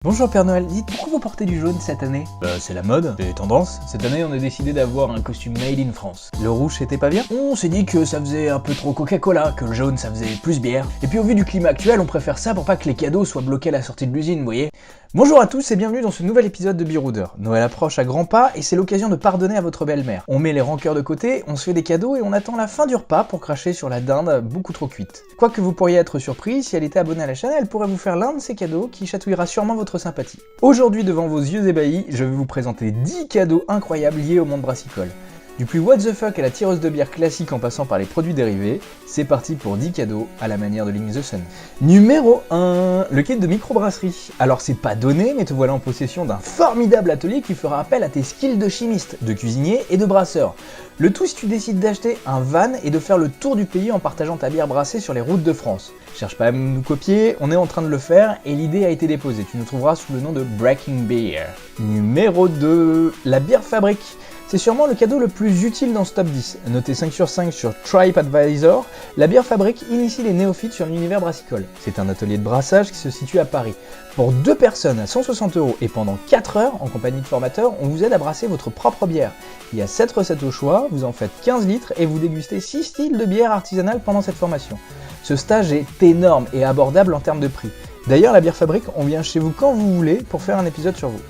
Bonjour Père Noël, dites pourquoi vous portez du jaune cette année? C'est la mode, c'est les tendances. Cette année on a décidé d'avoir un costume made in France. Le rouge c'était pas bien? On s'est dit que ça faisait un peu trop Coca-Cola, que le jaune ça faisait plus bière. Et puis au vu du climat actuel, on préfère ça pour pas que les cadeaux soient bloqués à la sortie de l'usine, vous voyez? Bonjour à tous et bienvenue dans ce nouvel épisode de Biroudeur. Noël approche à grands pas et c'est l'occasion de pardonner à votre belle-mère. On met les rancœurs de côté, on se fait des cadeaux et on attend la fin du repas pour cracher sur la dinde beaucoup trop cuite. Quoique vous pourriez être surpris, si elle était abonnée à la chaîne, elle pourrait vous faire l'un de ces cadeaux qui chatouillera sûrement votre sympathie. Aujourd'hui, devant vos yeux ébahis, je vais vous présenter 10 cadeaux incroyables liés au monde brassicole. Du plus what the fuck à la tireuse de bière classique en passant par les produits dérivés, c'est parti pour 10 cadeaux à la manière de Link the Sun. Numéro 1, le kit de microbrasserie. Alors c'est pas donné, mais te voilà en possession d'un formidable atelier qui fera appel à tes skills de chimiste, de cuisinier et de brasseur. Le tout si tu décides d'acheter un van et de faire le tour du pays en partageant ta bière brassée sur les routes de France. Cherche pas à nous copier, on est en train de le faire et l'idée a été déposée. Tu nous trouveras sous le nom de Breaking Beer. Numéro 2, la bière fabrique. C'est sûrement le cadeau le plus utile dans ce top 10. Noté 5 sur 5 sur TripAdvisor, la bière fabrique initie les néophytes sur l'univers brassicole. C'est un atelier de brassage qui se situe à Paris. Pour 2 personnes à 160 € et pendant 4 heures, en compagnie de formateurs, on vous aide à brasser votre propre bière. Il y a 7 recettes au choix, vous en faites 15 litres et vous dégustez 6 styles de bière artisanale pendant cette formation. Ce stage est énorme et abordable en termes de prix. D'ailleurs, la bière fabrique, on vient chez vous quand vous voulez pour faire un épisode sur vous.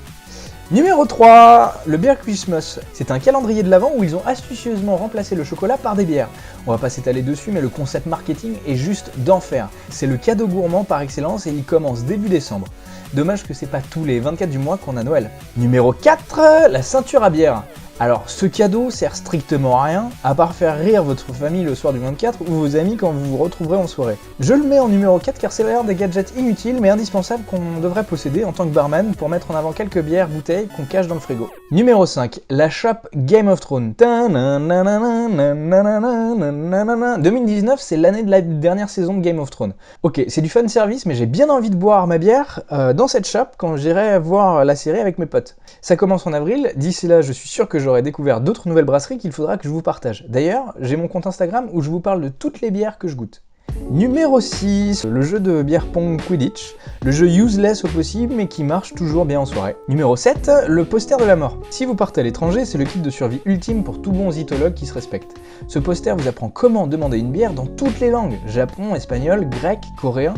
Numéro 3, le Beer Christmas. C'est un calendrier de l'Avent où ils ont astucieusement remplacé le chocolat par des bières. On va pas s'étaler dessus, mais le concept marketing est juste d'enfer. C'est le cadeau gourmand par excellence et il commence début décembre. Dommage que c'est pas tous les 24 du mois qu'on a Noël. Numéro 4, la ceinture à bière. Alors ce cadeau sert strictement à rien, à part faire rire votre famille le soir du 24 ou vos amis quand vous vous retrouverez en soirée. Je le mets en numéro 4 car c'est l'un des gadgets inutiles mais indispensables qu'on devrait posséder en tant que barman pour mettre en avant quelques bières bouteilles qu'on cache dans le frigo. Numéro 5, la chope Game of Thrones. 2019 c'est l'année de la dernière saison de Game of Thrones. Ok, c'est du fan service mais j'ai bien envie de boire ma bière dans cette chope quand j'irai voir la série avec mes potes. Ça commence en avril, d'ici là je suis sûr que j'aurai découvert d'autres nouvelles brasseries qu'il faudra que je vous partage. D'ailleurs, j'ai mon compte Instagram où je vous parle de toutes les bières que je goûte. Numéro 6, le jeu de bière pong Quidditch, le jeu useless au possible mais qui marche toujours bien en soirée. Numéro 7, le poster de la mort. Si vous partez à l'étranger, c'est le kit de survie ultime pour tout bon zytologue qui se respecte. Ce poster vous apprend comment demander une bière dans toutes les langues, japon, espagnol, grec, coréen.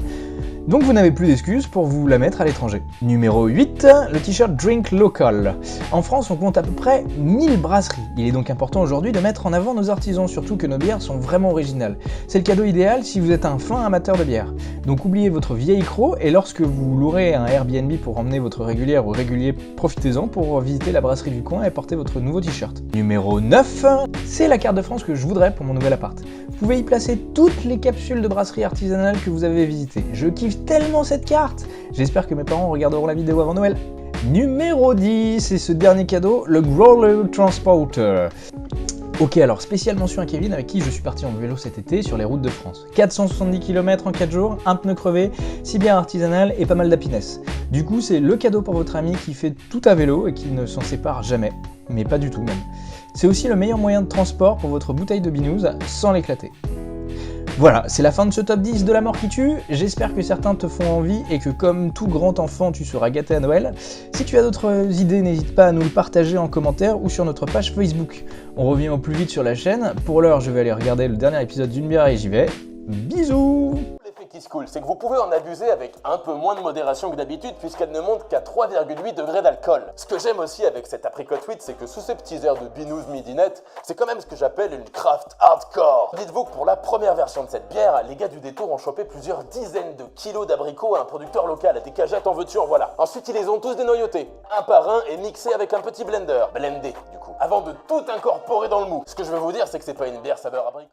Donc vous n'avez plus d'excuses pour vous la mettre à l'étranger. Numéro 8, le t-shirt Drink Local. En France, on compte à peu près 1000 brasseries. Il est donc important aujourd'hui de mettre en avant nos artisans, surtout que nos bières sont vraiment originales. C'est le cadeau idéal si vous êtes un fin amateur de bière. Donc oubliez votre vieille croc et lorsque vous louerez un Airbnb pour emmener votre régulière ou régulier, profitez-en pour visiter la brasserie du coin et porter votre nouveau t-shirt. Numéro 9, c'est la carte de France que je voudrais pour mon nouvel appart. Vous pouvez y placer toutes les capsules de brasserie artisanale que vous avez visitées. Je kiffe tellement cette carte. J'espère que mes parents regarderont la vidéo avant Noël. Numéro 10, c'est ce dernier cadeau, le Growler Transporter. Ok, alors spéciale mention à Kevin avec qui je suis parti en vélo cet été sur les routes de France. 470 km en 4 jours, un pneu crevé, 6 bières artisanales et pas mal d'happiness. Du coup, c'est le cadeau pour votre ami qui fait tout à vélo et qui ne s'en sépare jamais. Mais pas du tout même. C'est aussi le meilleur moyen de transport pour votre bouteille de binouze sans l'éclater. Voilà, c'est la fin de ce top 10 de la mort qui tue. J'espère que certains te font envie et que comme tout grand enfant, tu seras gâté à Noël. Si tu as d'autres idées, n'hésite pas à nous le partager en commentaire ou sur notre page Facebook. On revient au plus vite sur la chaîne. Pour l'heure, je vais aller regarder le dernier épisode d'une bière et j'y vais. Bisous! L'effet qui se coule, c'est que vous pouvez en abuser avec un peu moins de modération que d'habitude puisqu'elle ne monte qu'à 3,8 degrés d'alcool. Ce que j'aime aussi avec cette apricot wheat, c'est que sous ces petits airs de binouze midinette, c'est quand même ce que j'appelle une craft hardcore. Dites-vous que pour la première version de cette bière, les gars du détour ont chopé plusieurs dizaines de kilos d'abricots à un producteur local, à des cagettes en veux-tu en voilà. Ensuite, ils les ont tous dénoyautés, un par un et mixés avec un petit blender, blendé du coup, avant de tout incorporer dans le mou. Ce que je veux vous dire, c'est que c'est pas une bière saveur abricot.